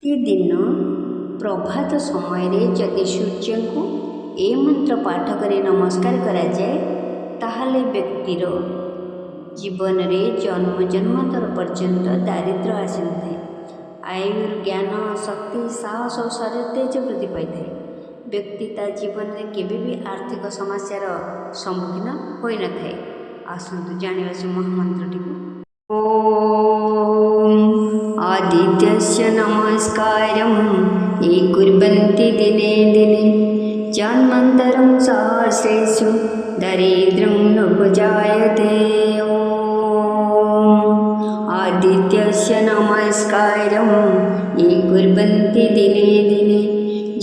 ପ୍ରତିଦିନ ପ୍ରଭାତ ସମୟରେ ଯଦି ସୂର୍ଯ୍ୟଙ୍କୁ ଏ ମନ୍ତ୍ର ପାଠ କରି ନମସ୍କାର କରାଯାଏ, ତାହେଲେ ବ୍ୟକ୍ତିର ଜୀବନରେ ଜନ୍ମ ଜନ୍ମାନ୍ତର ପର୍ଯ୍ୟନ୍ତ ଦାରିଦ୍ର୍ୟ ଆସିନଥାଏ। ଆୟୁର୍ ଜ୍ଞାନ ଶକ୍ତି ସାହସ ଓ ଶରୀର ତେଜ ବୃଦ୍ଧି ପାଇଥାଏ। ବ୍ୟକ୍ତି ତା ଜୀବନରେ କେବେ ବି ଆର୍ଥିକ ସମସ୍ୟାର ସମ୍ମୁଖୀନ ହୋଇନଥାଏ। ଆସନ୍ତୁ ଜାଣିବା ସେ ମହାମନ୍ତ୍ରଟିକୁ। आदित्यस्य नमस्कारं ये कुर्वन्ति दिने दिने जन्मान्तरं सहस्रेषु दरिद्रं नोपजायते। आदित्यस्य नमस्कारं ये कुर्वन्ति दिने दिने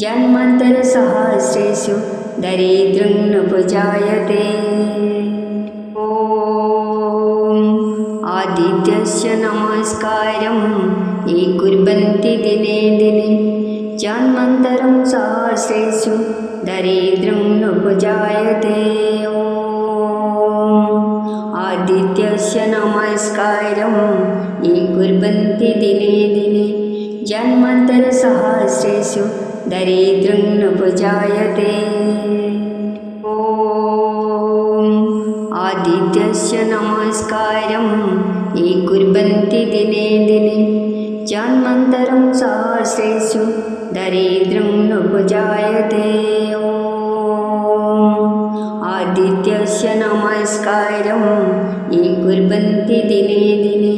जन्मान्तरसहस्रेषु दरिद्रं नोपजायते। आदित्यस्य नमस्कारं ये कुर्वन्ति दिने दिने जन्मान्तरं सहस्रेषु दरिद्रं नोपजायते। आदित्यस्य नमस्कारं ये कुर्वन्ति दिने दिने जन्मान्तरसहस्रेषु दरिद्रं नोपजायते। आदित्यस्य नमस्कारं ये कुर्वन्ति दिने दिने जन्मान्तरं सहस्रेषु दरिद्रं नोपजायते। आदित्यस्य नमस्कारं ये कुर्वन्ति दिने दिने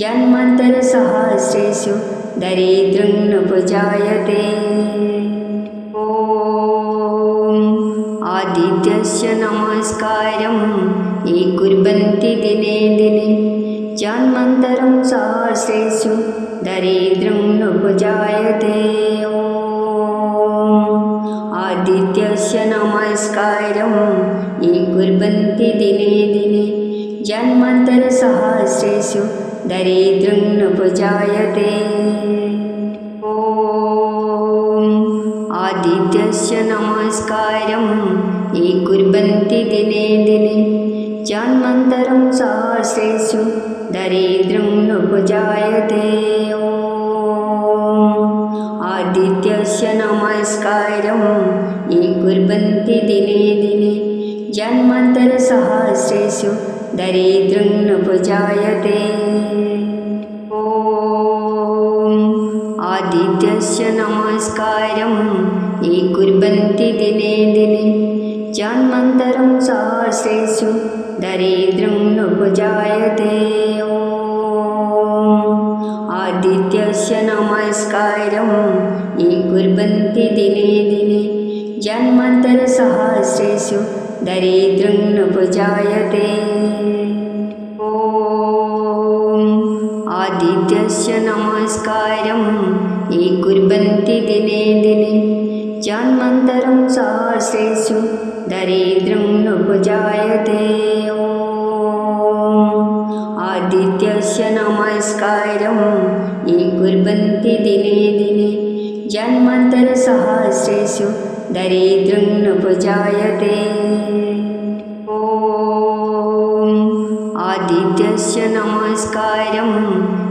जन्मान्तरसहस्रेषु दरिद्रं नोपजायते। आदित्यस्य नमस्कारं ये कुर्वन्ति दिने दिने जन्मान्तरं सहस्रेषु दरिद्रं नोपजायते। आदित्यस्य नमस्कारं ये कुर्वन्ति दिने दिने जन्मान्तरसहस्रेषु दरिद्रं नोपजायते। आदित्यस्य नमस्कारं ये कुर्वन्ति दिने दिने जन्मान्तरं सहस्रेषु दरिद्रं नोपजायते। आदित्यस्य नमस्कारं ये कुर्वन्ति दिने दिने जन्मान्तरसहस्रेषु दरिद्रं नोपजायते। आदित्यस्य नमस्कारं ये कुर्वन्ति दिने दिने जन्मान्तरं सहस्रेषु दरिद्रं नोपजायते। आदित्यस्य नमस्कारं ये कुर्वन्ति दिने दिने जन्मान्तरसहस्रेषु दरिद्रं नोपजायते। आदित्यस्य नमस्कारं ये कुर्वन्ति दिने दिने जन्मान्तरं सहस्रेषु दरिद्रं नोपजायते। आदित्यस्य नमस्कारं ये कुर्वन्ति दिने दिने जन्मान्तरसहस्रेषु दरिद्रं नोपजायते। आदित्यस्य नमस्कारं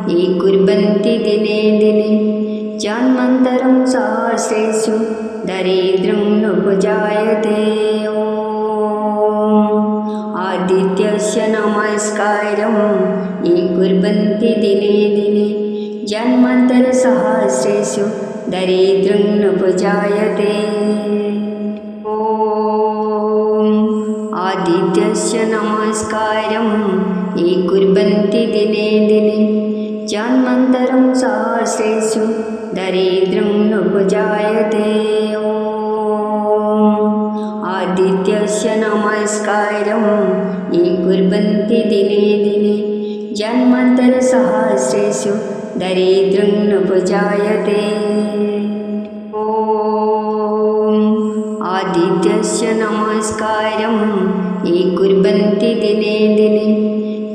ये कुर्वन्ति दिने दिने जन्मान्तरं सहस्रेषु दरिद्रं नोपजायते। आदित्यस्य नमस्कारं ये कुर्वन्ति दिने दिने जन्मान्तरसहस्रेषु दरिद्रं नोपजायते। आदित्यस्य नमस्कारं ये कुर्वन्ति दिने दिने जन्मान्तरं सहस्रेषु दरिद्रं नोपजायते। आदित्यस्य नमस्कारं ये कुर्वन्ति दिने दिने जन्मान्तरसहस्रेषु दरिद्रं नोपजायते। आदित्यस्य नमस्कारं ये कुर्वन्ति दिने दिने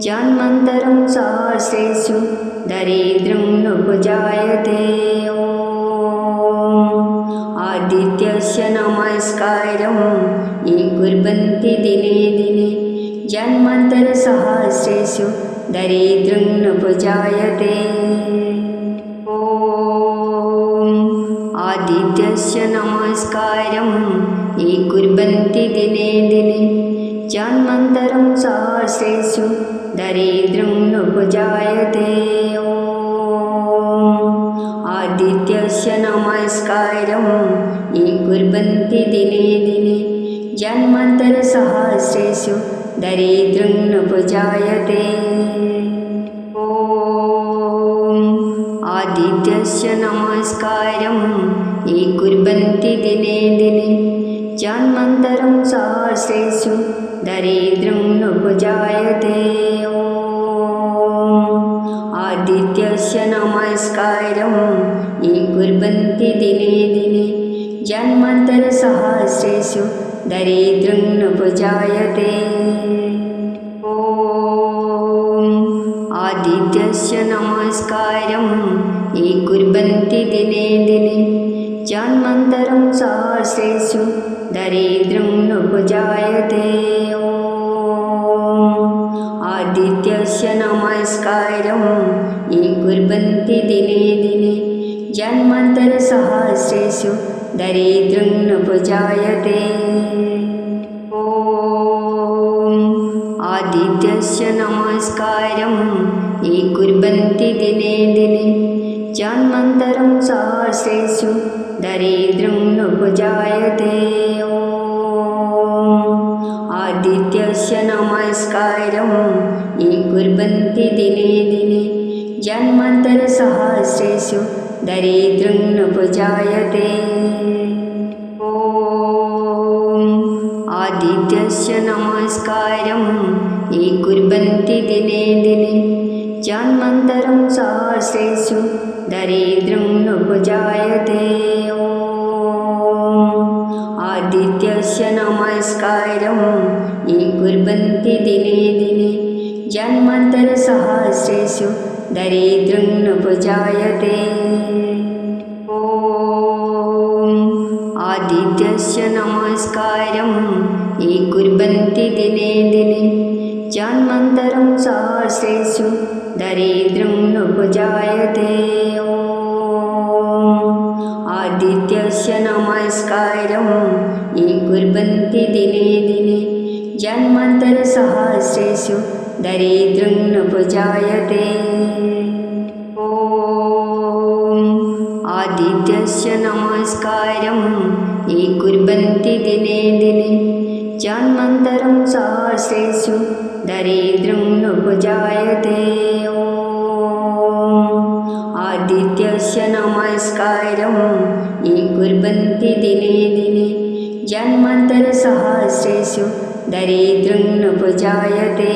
जन्मान्तरं सहस्रेषु दरिद्रं नोपजायते। आदित्यस्य नमस्कारं ये कुर्वन्ति दिने दिने जन्मान्तरसहस्रेषु दरिद्रं नोपजायते। आदित्यस्य नमस्कारं ये कुर्वन्ति दिने दिने जन्मान्तरं सहस्रेषु दरिद्रं नोपजायते। आदित्यस्य नमस्कारं ये कुर्वन्ति दिने दिने जन्मान्तरसहस्रेषु दरिद्रं नोपजायते। आदित्यस्य नमस्कारं ये कुर्वन्ति दिने दिने जन्मान्तरं सहस्रेषु दरिद्रं नोपजायते। आदित्यस्य नमस्कारं ये कुर्वन्ति दिने दिने जन्मान्तरसहस्रेषु दरिद्रं नोपजायते। आदित्यस्य नमस्कारं ये कुर्वन्ति दिने दिने जन्मान्तरं सहस्रेषु दरिद्रं नोपजायते। आदित्यस्य नमस्कारं ये कुर्वन्ति दिने दिने जन्मान्तरसहस्रेषु दरिद्रं नोपजायते। आदित्यस्य नमस्कारं ये कुर्वन्ति दिने दिने जन्मान्तरं सहस्रेषु दरिद्रं नोपजायते। आदित्यस्य नमस्कारं ये कुर्वन्ति दिने दिने जन्मान्तरसहस्रेषु दरिद्रं नोपजायते। आदित्यस्य नमस्कारं ये कुर्वन्ति दिने दिने जन्मान्तरं सहस्रेषु दरिद्रं नोपजायते। आदित्यस्य नमस्कारं ये कुर्वन्ति दिने दिने जन्मान्तरसहस्रेषु दरिद्रं नोपजायते। आदित्यस्य नमस्कारं ये कुर्वन्ति दिने दिने जन्मान्तरं सहस्रेषु दरिद्रं नोपजायते। आदित्यस्य नमस्कारं ये कुर्वन्ति दिने दिने जन्मान्तरसहस्रेषु दरिद्रं नोपजायते। आदित्यस्य नमस्कारं ये कुर्वन्ति दिने दिने जन्मान्तरं सहस्रेषु दरिद्रं नोपजायते। आदित्यस्य नमस्कारं ये कुर्वन्ति दिने दिने जन्मान्तरसहस्रेषु दरिद्रं नोपजायते।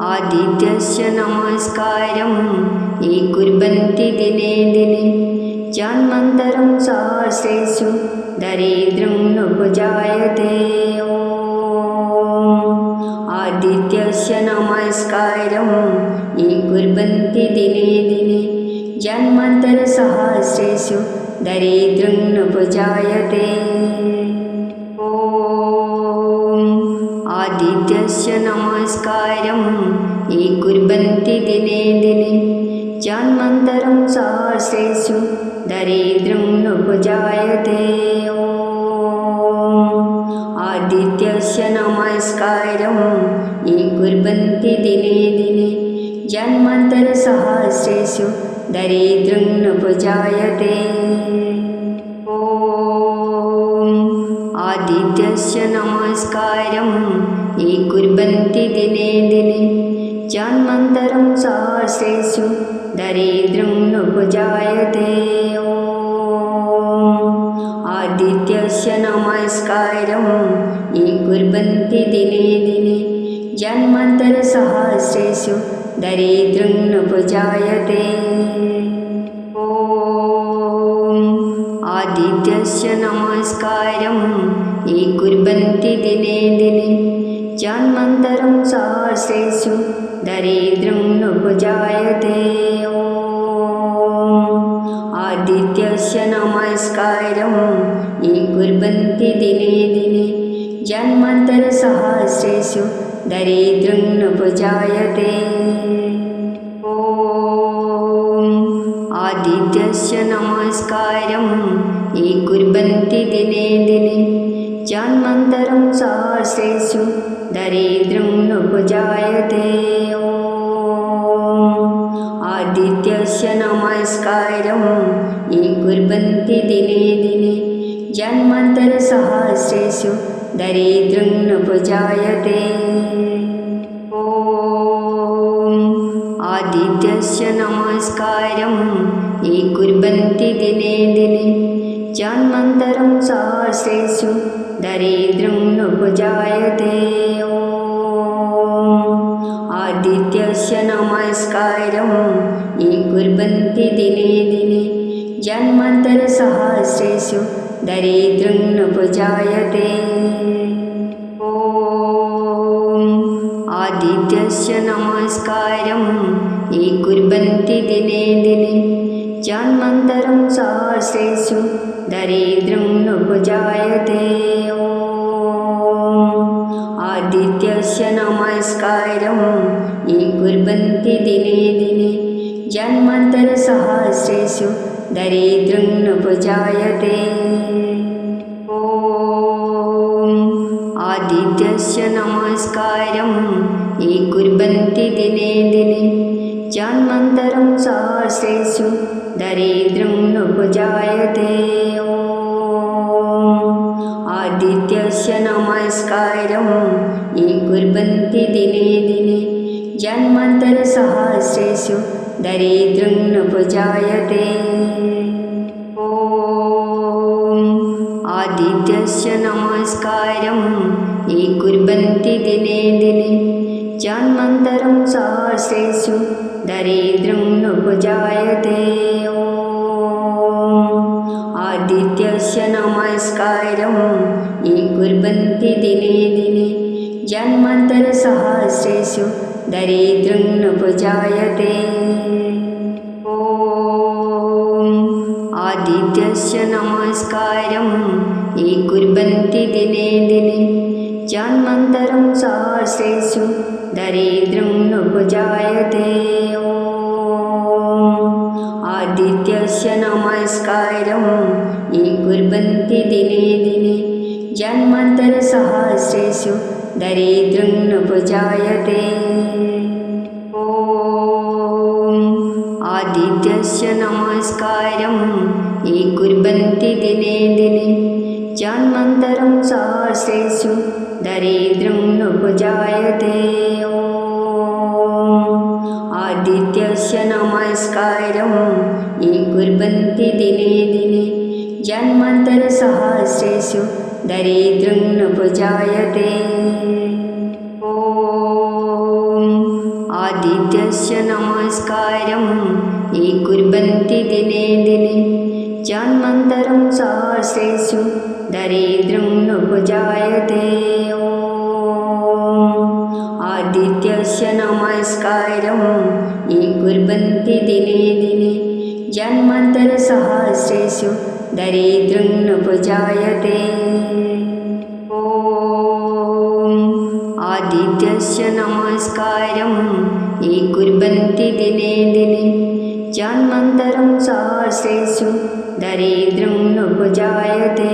आदित्यस्य नमस्कारं ये कुर्वन्ति दिने दिने जन्मान्तरं सहस्रेषु दरिद्रं नोपजायते। आदित्यस्य नमस्कारं ये कुर्वन्ति दिने दिने जन्मान्तरसहस्रेषु दरिद्रं नोपजायते। आदित्यस्य नमस्कारं ये कुर्वन्ति दिने दिने जन्मान्तरं सहस्रेषु दरिद्रं नोपजायते। आदित्यस्य नमस्कारं ये कुर्वन्ति दिने दिने जन्मान्तरसहस्रेषु दरिद्रं नोपजायते। आदित्यस्य नमस्कारं ये कुर्वन्ति दिने दिने जन्मान्तरं सहस्रेषु दरिद्रं नोपजायते। आदित्यस्य नमस्कारं ये कुर्वन्ति दिने दिने जन्मान्तरसहस्रेषु दरिद्रं नोपजायते। आदित्यस्य नमस्कारं ये कुर्वन्ति दिने दिने जन्मान्तरं सहस्रेषु दरिद्रं नोपजायते। आदित्यस्य नमस्कारं ये कुर्वन्ति दिने दिने जन्मान्तरसहस्रेषु दरिद्रं नोपजायते। आदित्यस्य नमस्कारं ये कुर्वन्ति दिने दिने जन्मान्तरं सहस्रेषु दरिद्रं नोपजायते। आदित्यस्य नमस्कारं ये कुर्वन्ति दिने दिने जन्मान्तरसहस्रेषु दरिद्रं नोपजायते। आदित्यस्य नमस्कारं ये कुर्वन्ति दिने दिने जन्मान्तरं सहस्रेषु दरिद्रं नोपजायते। आदित्यस्य नमस्कारं ये कुर्वन्ति दिने दिने जन्मान्तरसहस्रेषु दरिद्रं नोपजायते। आदित्यस्य नमस्कारं ये कुर्वन्ति दिने दिने जन्मान्तरं सहस्रेषु दरिद्रं नोपजायते। आदित्यस्य नमस्कारं ये कुर्वन्ति दिने दिने जन्मान्तरसहस्रेषु दरिद्रं नोपजायते। आदित्यस्य नमस्कारं ये कुर्वन्ति दिने दिने जन्मान्तरं सहस्रेषु दरिद्रं नोपजायते। आदित्यस्य नमस्कारं ये कुर्वन्ति दिने दिने जन्मान्तरसहस्रेषु दरिद्रं नोपजायते। आदित्यस्य नमस्कारं ये कुर्वन्ति दिने दिने जन्मान्तरं सहस्रेषु दरिद्रं नोपजायते। आदित्यस्य नमस्कारं ये कुर्वन्ति दिने दिने जन्मान्तरसहस्रेषु दरिद्रं नोपजायते। आदित्यस्य नमस्कारं ये कुर्वन्ति दिने दिने जन्मान्तरं सहस्रेषु दरिद्रं नोपजायते। आदित्यस्य नमस्कारं ये कुर्वन्ति दिने दिने जन्मान्तरसहस्रेषु दरिद्रं नोपजायते। आदित्यस्य नमस्कारं ये कुर्वन्ति दिने दिने जन्मान्तरं सहस्रेषु दरिद्रं नोपजायते। आदित्यस्य नमस्कारं ये कुर्वन्ति दिने दिने जन्मान्तरसहस्रेषु दरिद्रं नोपजायते। आदित्यस्य नमस्कारं ये कुर्वन्ति दिने दिने जन्मान्तरं सहस्रेषु दरिद्रं नोपजायते। आदित्यस्य नमस्कारं ये कुर्वन्ति दिने दिने जन्मान्तरसहस्रेषु दरिद्रं नोपजायते। आदित्यस्य नमस्कारं ये कुर्वन्ति दिने दिने जन्मान्तरं सहस्रेषु दरिद्रं नोपजायते।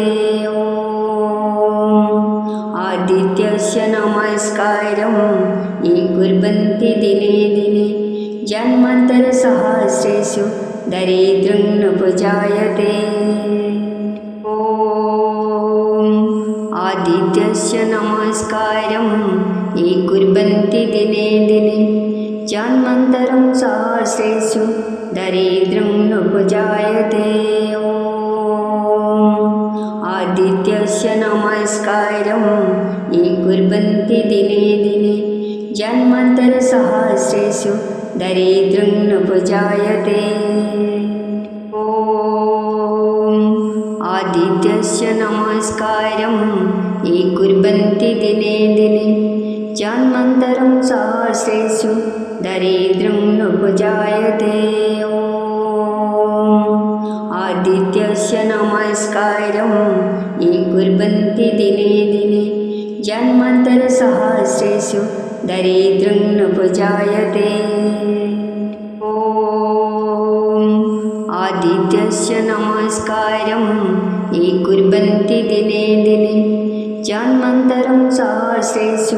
आदित्यस्य नमस्कारं ये कुर्वन्ति दिने दिने जन्मान्तरसहस्रेषु दरिद्रं नोपजायते। आदित्यस्य नमस्कारं ये कुर्वन्ति दिने दिने जन्मान्तरं सहस्रेषु दरिद्रं नोपजायते। आदित्यस्य नमस्कारं ये कुर्वन्ति दिने दिने जन्मान्तरसहस्रेषु दरिद्रं नोपजायते। आदित्यस्य नमस्कारं ये कुर्वन्ति दिने दिने जन्मान्तरं सहस्रेषु दरिद्रं नोपजायते। आदित्यस्य नमस्कारं ये कुर्वन्ति दिने दिने जन्मान्तरसहस्रेषु दरिद्रं नोपजायते। आदित्यस्य नमस्कारं ये कुर्वन्ति दिने दिने जन्मान्तरं सहस्रेषु